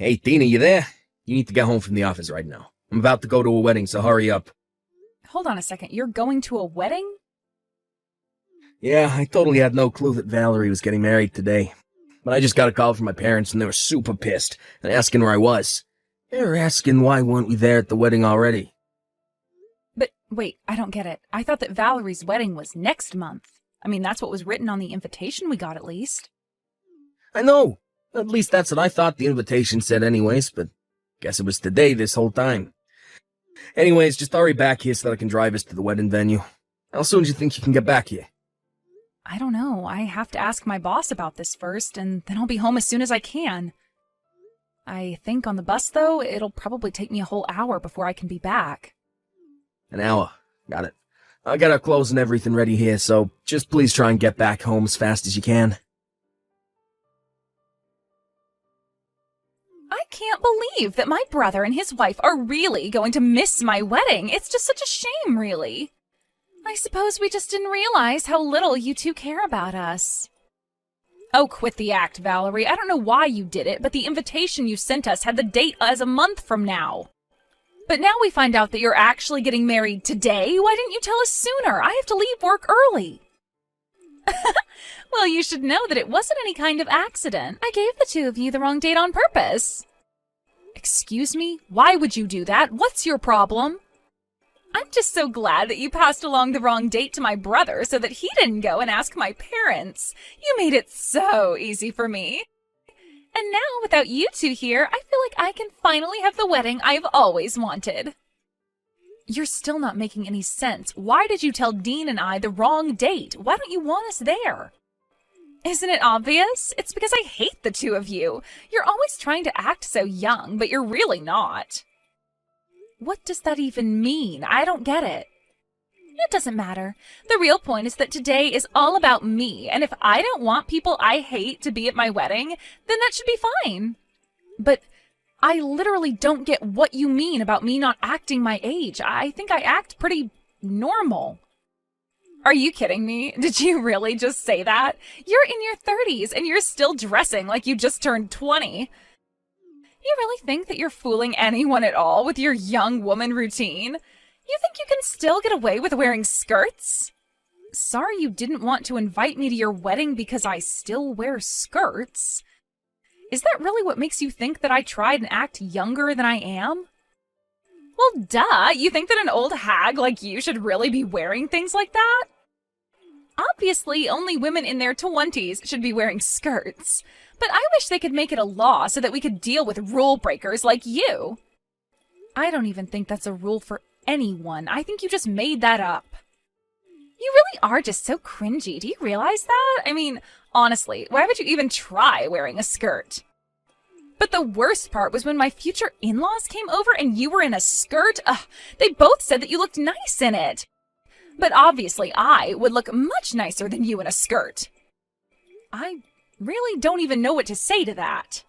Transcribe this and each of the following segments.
Hey, Tina, you there? You need to get home from the office right now. I'm about to go to a wedding, so hurry up. Hold on a second, you're going to a wedding? Yeah, I totally had no clue that Valerie was getting married today. But I just got a call from my parents and they were super pissed and asking where I was. They were asking why weren't we there at the wedding already. But wait, I don't get it. I thought that Valerie's wedding was next month. I mean, that's what was written on the invitation we got at least. I know. At least that's what I thought the invitation said anyways, but guess it was today this whole time. Anyways, just hurry back here so that I can drive us to the wedding venue. How soon do you think you can get back here? I don't know. I have to ask my boss about this first, and then I'll be home as soon as I can. I think on the bus, though, it'll probably take me a whole hour before I can be back. An hour. Got it. I got our clothes and everything ready here, so just please try and get back home as fast as you can. I can't believe that my brother and his wife are really going to miss my wedding. It's just such a shame, really. I suppose we just didn't realize how little you two care about us. Oh, quit the act, Valerie. I don't know why you did it, but the invitation you sent us had the date as a month from now. But now we find out that you're actually getting married today. Why didn't you tell us sooner? I have to leave work early. Well, you should know that it wasn't any kind of accident. I gave the two of you the wrong date on purpose. Excuse me? Why would you do that? What's your problem? I'm just so glad that you passed along the wrong date to my brother so that he didn't go and ask my parents. You made it so easy for me. And now, without you two here, I feel like I can finally have the wedding I've always wanted. You're still not making any sense. Why did you tell Dean and I the wrong date? Why don't you want us there? Isn't it obvious? It's because I hate the two of you. You're always trying to act so young, but you're really not. What does that even mean? I don't get it. It doesn't matter. The real point is that today is all about me, and if I don't want people I hate to be at my wedding, then that should be fine. But I literally don't get what you mean about me not acting my age. I think I act pretty normal. Are you kidding me? Did you really just say that? You're in your 30s and you're still dressing like you just turned 20. You really think that you're fooling anyone at all with your young woman routine? You think you can still get away with wearing skirts? Sorry you didn't want to invite me to your wedding because I still wear skirts. Is that really what makes you think that I tried and act younger than I am? Well, duh, you think that an old hag like you should really be wearing things like that? Obviously, only women in their 20s should be wearing skirts. But I wish they could make it a law so that we could deal with rule breakers like you. I don't even think that's a rule for anyone. I think you just made that up. You really are just so cringy. Do you realize that? I mean, honestly, why would you even try wearing a skirt? But the worst part was when my future in-laws came over and you were in a skirt. They both said that you looked nice in it. But obviously I would look much nicer than you in a skirt. I really don't even know what to say to that.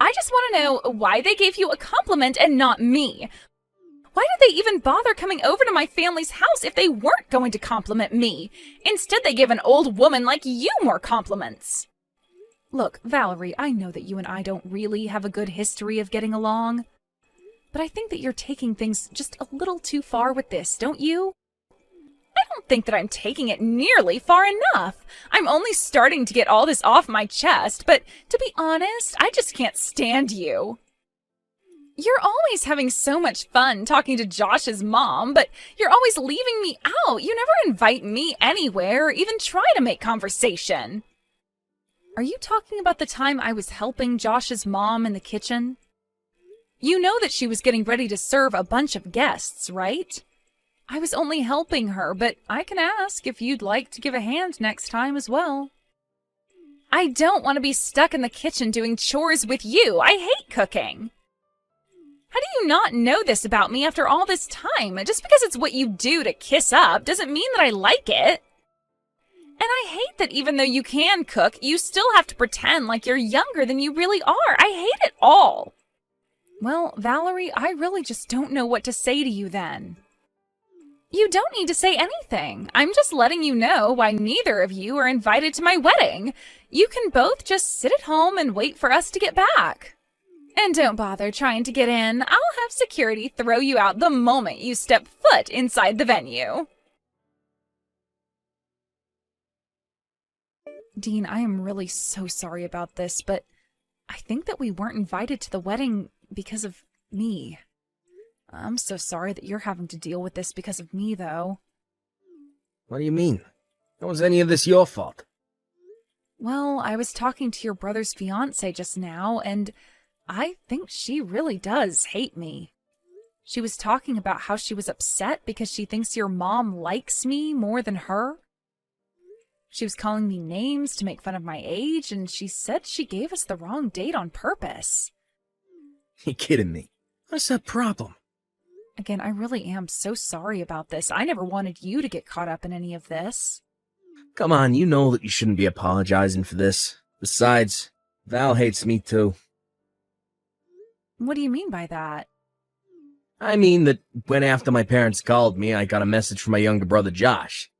I just want to know why they gave you a compliment and not me. Why did they even bother coming over to my family's house if they weren't going to compliment me? Instead, they give an old woman like you more compliments. Look, Valerie, I know that you and I don't really have a good history of getting along. But I think that you're taking things just a little too far with this, don't you? I don't think that I'm taking it nearly far enough. I'm only starting to get all this off my chest, but to be honest, I just can't stand you. You're always having so much fun talking to Josh's mom, but you're always leaving me out. You never invite me anywhere or even try to make conversation. Are you talking about the time I was helping Josh's mom in the kitchen? You know that she was getting ready to serve a bunch of guests, right? I was only helping her, but I can ask if you'd like to give a hand next time as well. I don't want to be stuck in the kitchen doing chores with you. I hate cooking. How do you not know this about me after all this time? Just because it's what you do to kiss up doesn't mean that I like it. And I hate that even though you can cook, you still have to pretend like you're younger than you really are. I hate it all. Well, Valerie, I really just don't know what to say to you then. You don't need to say anything. I'm just letting you know why neither of you are invited to my wedding. You can both just sit at home and wait for us to get back. And don't bother trying to get in. I'll have security throw you out the moment you step foot inside the venue. Dean, I am really so sorry about this, but I think that we weren't invited to the wedding because of me. I'm so sorry that you're having to deal with this because of me, though. What do you mean? How was any of this your fault? Well, I was talking to your brother's fiancée just now, and I think she really does hate me. She was talking about how she was upset because she thinks your mom likes me more than her. She was calling me names to make fun of my age, and she said she gave us the wrong date on purpose. You kidding me? What's that problem? Again, I really am so sorry about this. I never wanted you to get caught up in any of this. Come on, you know that you shouldn't be apologizing for this. Besides, Val hates me too. What do you mean by that? I mean that when after my parents called me, I got a message from my younger brother Josh.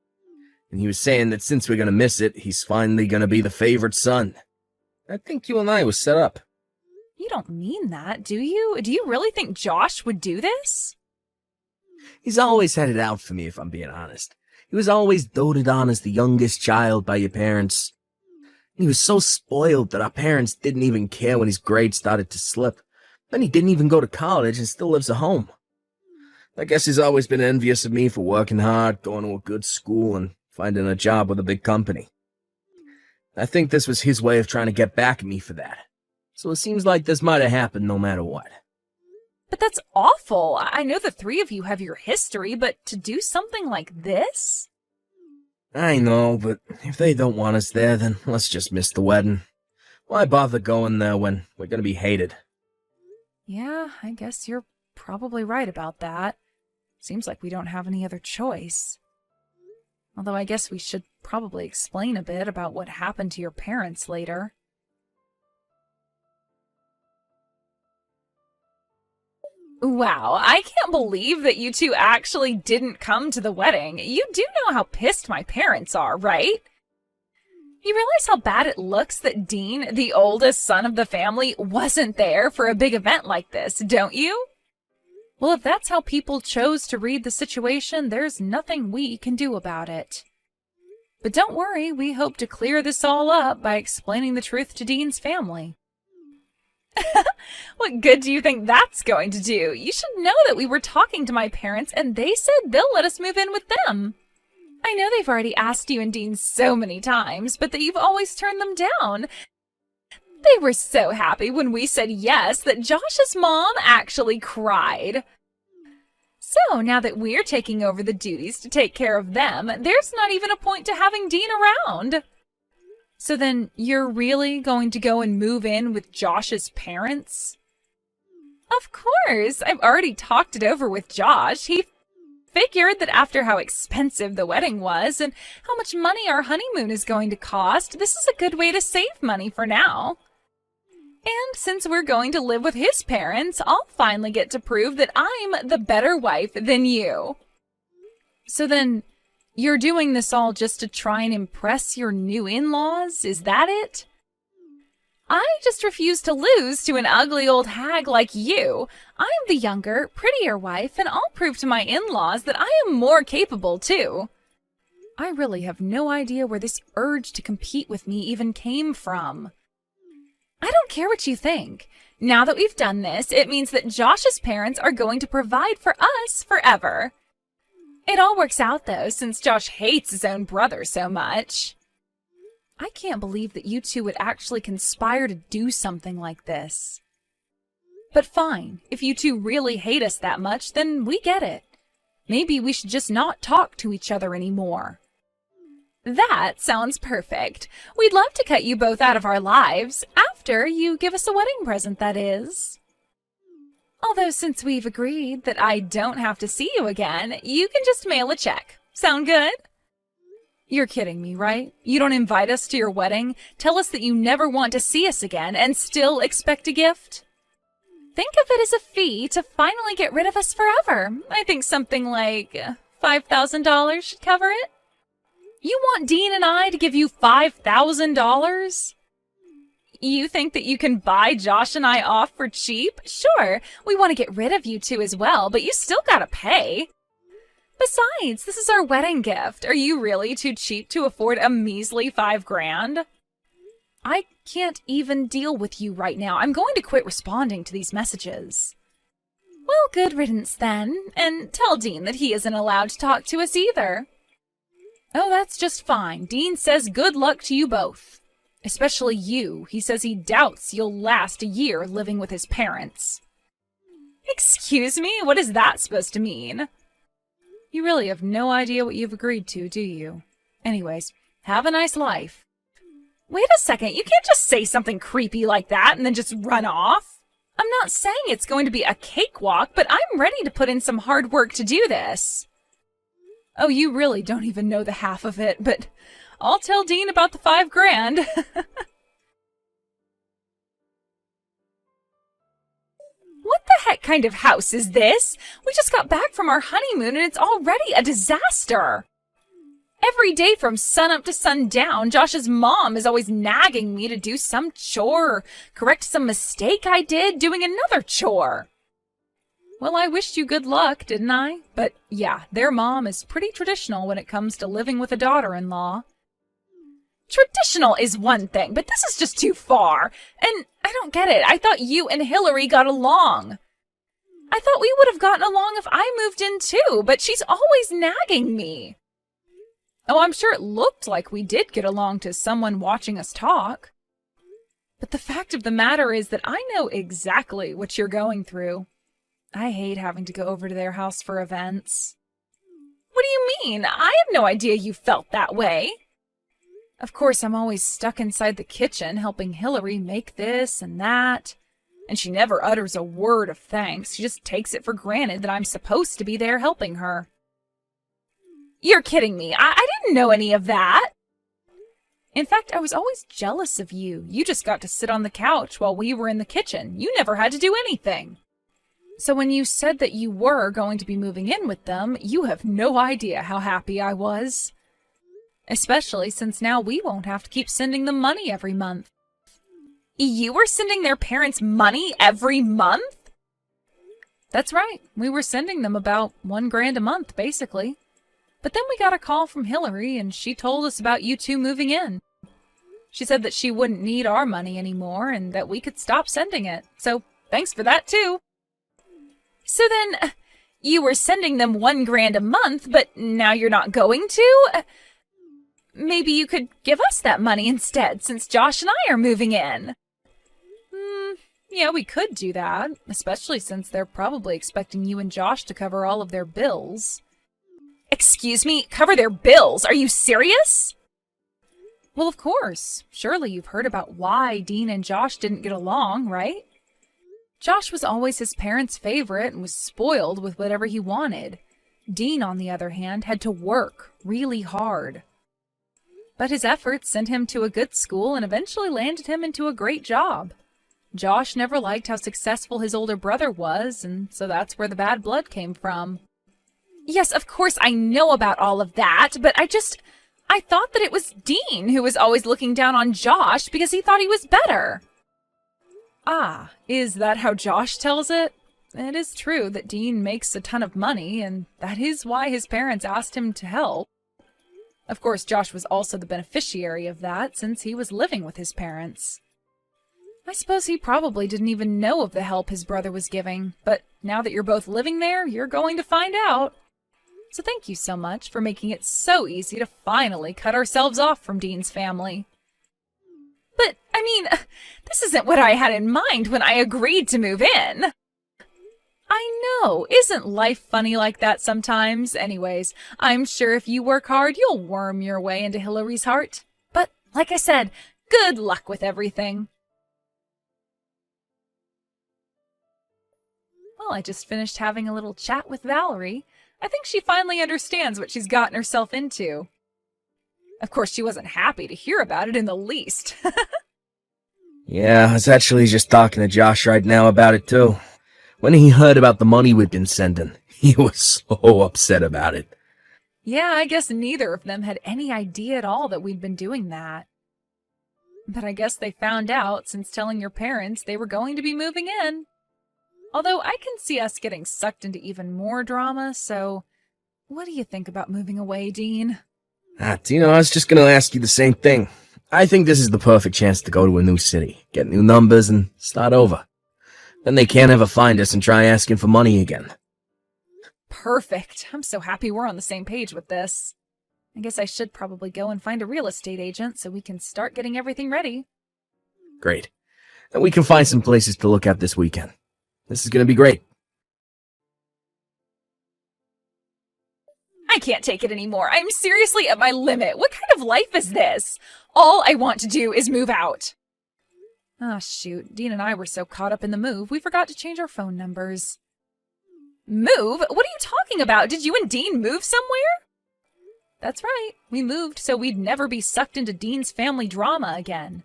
And he was saying that since we're gonna miss it, he's finally gonna be the favorite son. I think you and I was set up. You don't mean that, do you? Do you really think Josh would do this? He's always had it out for me, if I'm being honest. He was always doted on as the youngest child by your parents. He was so spoiled that our parents didn't even care when his grades started to slip. Then he didn't even go to college and still lives at home. I guess he's always been envious of me for working hard, going to a good school, and finding a job with a big company. I think this was his way of trying to get back at me for that. So it seems like this might have happened no matter what. But that's awful. I know the three of you have your history, but to do something like this? I know, but if they don't want us there, then let's just miss the wedding. Why bother going there when we're gonna be hated? Yeah, I guess you're probably right about that. Seems like we don't have any other choice. Although I guess we should probably explain a bit about what happened to your parents later. Wow, I can't believe that you two actually didn't come to the wedding. You do know how pissed my parents are, right? You realize how bad it looks that Dean, the oldest son of the family, wasn't there for a big event like this, don't you? Well, if that's how people chose to read the situation, there's nothing we can do about it. But don't worry, we hope to clear this all up by explaining the truth to Dean's family. What good do you think that's going to do? You should know that we were talking to my parents and they said they'll let us move in with them. I know they've already asked you and Dean so many times, but that you've always turned them down. They were so happy when we said yes that Josh's mom actually cried. So now that we're taking over the duties to take care of them, there's not even a point to having Dean around. So then you're really going to go and move in with Josh's parents? Of course. I've already talked it over with Josh. He figured that after how expensive the wedding was and how much money our honeymoon is going to cost, this is a good way to save money for now. And since we're going to live with his parents, I'll finally get to prove that I'm the better wife than you. So then, you're doing this all just to try and impress your new in-laws? Is that it? I just refuse to lose to an ugly old hag like you. I'm the younger, prettier wife, and I'll prove to my in-laws that I am more capable, too. I really have no idea where this urge to compete with me even came from. I don't care what you think. Now that we've done this, it means that Josh's parents are going to provide for us forever. It all works out, though, since Josh hates his own brother so much. I can't believe that you two would actually conspire to do something like this. But fine, if you two really hate us that much, then we get it. Maybe we should just not talk to each other anymore. That sounds perfect. We'd love to cut you both out of our lives, after you give us a wedding present, that is. Although since we've agreed that I don't have to see you again, you can just mail a check. Sound good? You're kidding me, right? You don't invite us to your wedding, tell us that you never want to see us again, and still expect a gift? Think of it as a fee to finally get rid of us forever. I think something like $5,000 should cover it. You want Dean and I to give you $5,000? You think that you can buy Josh and I off for cheap? Sure, we want to get rid of you two as well, but you still gotta pay. Besides, this is our wedding gift. Are you really too cheap to afford a measly $5,000? I can't even deal with you right now. I'm going to quit responding to these messages. Well, good riddance then, and tell Dean that he isn't allowed to talk to us either. Oh, that's just fine. Dean says good luck to you both. Especially you. He says he doubts you'll last a year living with his parents. Excuse me? What is that supposed to mean? You really have no idea what you've agreed to, do you? Anyways, have a nice life. Wait a second, you can't just say something creepy like that and then just run off. I'm not saying it's going to be a cakewalk, but I'm ready to put in some hard work to do this. Oh, you really don't even know the half of it, but I'll tell Dean about the $5,000. What the heck kind of house is this? We just got back from our honeymoon and it's already a disaster. Every day from sunup to sundown, Josh's mom is always nagging me to do some chore, correct some mistake I did doing another chore. Well, I wished you good luck, didn't I? But yeah, their mom is pretty traditional when it comes to living with a daughter-in-law. Traditional is one thing, but this is just too far. And I don't get it. I thought you and Hillary got along. I thought we would have gotten along if I moved in too, but she's always nagging me. Oh, I'm sure it looked like we did get along to someone watching us talk. But the fact of the matter is that I know exactly what you're going through. I hate having to go over to their house for events. What do you mean? I have no idea you felt that way. Of course, I'm always stuck inside the kitchen helping Hillary make this and that. And she never utters a word of thanks. She just takes it for granted that I'm supposed to be there helping her. You're kidding me. I didn't know any of that. In fact, I was always jealous of you. You just got to sit on the couch while we were in the kitchen. You never had to do anything. So when you said that you were going to be moving in with them, you have no idea how happy I was. Especially since now we won't have to keep sending them money every month. You were sending their parents money every month? That's right. We were sending them about $1,000 a month, basically. But then we got a call from Hillary, and she told us about you two moving in. She said that she wouldn't need our money anymore, and that we could stop sending it. So thanks for that, too. So then, you were sending them $1,000 a month, but now you're not going to? Maybe you could give us that money instead, since Josh and I are moving in. Yeah, we could do that, especially since they're probably expecting you and Josh to cover all of their bills. Excuse me, cover their bills? Are you serious? Well, of course. Surely you've heard about why Dean and Josh didn't get along, right? Josh was always his parents' favorite and was spoiled with whatever he wanted. Dean, on the other hand, had to work really hard. But his efforts sent him to a good school and eventually landed him into a great job. Josh never liked how successful his older brother was, and so that's where the bad blood came from. Yes, of course I know about all of that, but I thought that it was Dean who was always looking down on Josh because he thought he was better. Ah, is that how Josh tells it? It is true that Dean makes a ton of money, and that is why his parents asked him to help. Of course, Josh was also the beneficiary of that since he was living with his parents. I suppose he probably didn't even know of the help his brother was giving, but now that you're both living there, you're going to find out. So thank you so much for making it so easy to finally cut ourselves off from Dean's family. But, I mean, this isn't what I had in mind when I agreed to move in. I know, isn't life funny like that sometimes? Anyways, I'm sure if you work hard, you'll worm your way into Hillary's heart. But, like I said, good luck with everything. Well, I just finished having a little chat with Valerie. I think she finally understands what she's gotten herself into. Of course, she wasn't happy to hear about it in the least. Yeah, I was actually just talking to Josh right now about it, too. When he heard about the money we'd been sending, he was so upset about it. Yeah, I guess neither of them had any idea at all that we'd been doing that. But I guess they found out since telling your parents they were going to be moving in. Although I can see us getting sucked into even more drama, so what do you think about moving away, Dean? Tina, I was just gonna ask you the same thing. I think this is the perfect chance to go to a new city, get new numbers, and start over. Then they can't ever find us and try asking for money again. Perfect. I'm so happy we're on the same page with this. I guess I should probably go and find a real estate agent so we can start getting everything ready. Great. And we can find some places to look at this weekend. This is gonna be great. I can't take it anymore. I'm seriously at my limit. What kind of life is this? All I want to do is move out. Oh, shoot. Dean and I were so caught up in the move, we forgot to change our phone numbers. Move? What are you talking about? Did you and Dean move somewhere? That's right. We moved so we'd never be sucked into Dean's family drama again.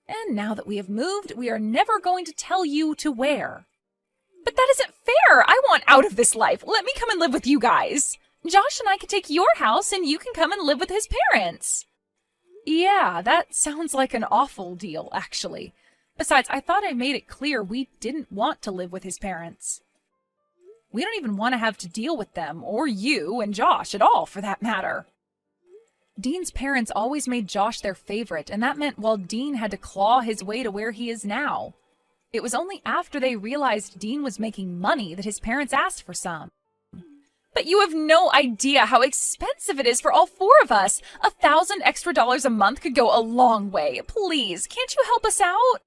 And now that we have moved, we are never going to tell you to where. But that isn't fair. I want out of this life. Let me come and live with you guys. Josh and I can take your house and you can come and live with his parents. Yeah, that sounds like an awful deal, actually. Besides, I thought I made it clear we didn't want to live with his parents. We don't even want to have to deal with them, or you and Josh at all, for that matter. Dean's parents always made Josh their favorite, and that meant while Dean had to claw his way to where he is now. It was only after they realized Dean was making money that his parents asked for some. But you have no idea how expensive it is for all four of us. $1,000 extra a month could go a long way. Please, can't you help us out?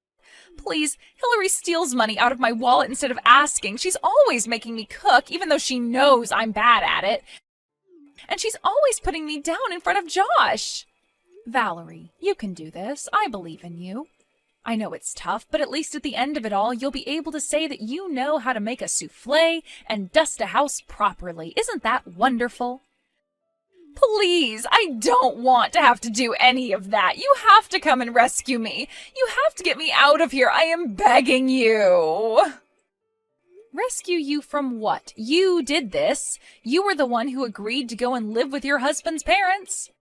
Please, Hillary steals money out of my wallet instead of asking. She's always making me cook, even though she knows I'm bad at it. And she's always putting me down in front of Josh. Valerie, you can do this. I believe in you. I know it's tough, but at least at the end of it all, you'll be able to say that you know how to make a souffle and dust a house properly. Isn't that wonderful? Please, I don't want to have to do any of that. You have to come and rescue me. You have to get me out of here. I am begging you. Rescue you from what? You did this. You were the one who agreed to go and live with your husband's parents.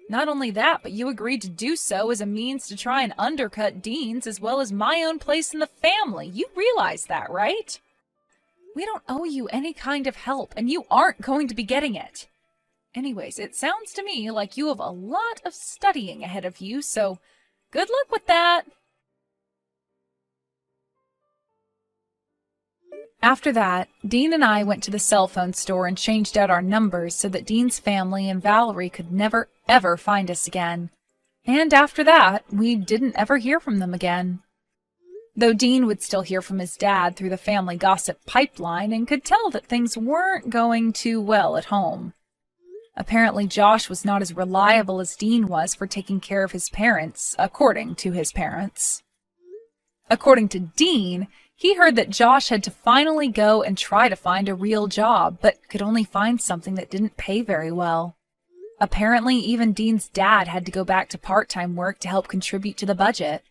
Not only that, but you agreed to do so as a means to try and undercut Dean's as well as my own place in the family. You realize that, right? We don't owe you any kind of help, and you aren't going to be getting it. Anyways, it sounds to me like you have a lot of studying ahead of you, so good luck with that. After that, Dean and I went to the cell phone store and changed out our numbers so that Dean's family and Valerie could never, ever find us again. And after that, we didn't ever hear from them again. Though Dean would still hear from his dad through the family gossip pipeline and could tell that things weren't going too well at home. Apparently, Josh was not as reliable as Dean was for taking care of his parents, according to his parents. According to Dean, he heard that Josh had to finally go and try to find a real job, but could only find something that didn't pay very well. Apparently, even Dean's dad had to go back to part-time work to help contribute to the budget.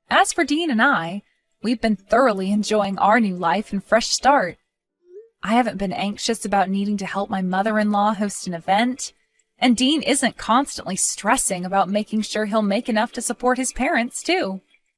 As for Dean and I, we've been thoroughly enjoying our new life and fresh start. I haven't been anxious about needing to help my mother-in-law host an event, and Dean isn't constantly stressing about making sure he'll make enough to support his parents, too.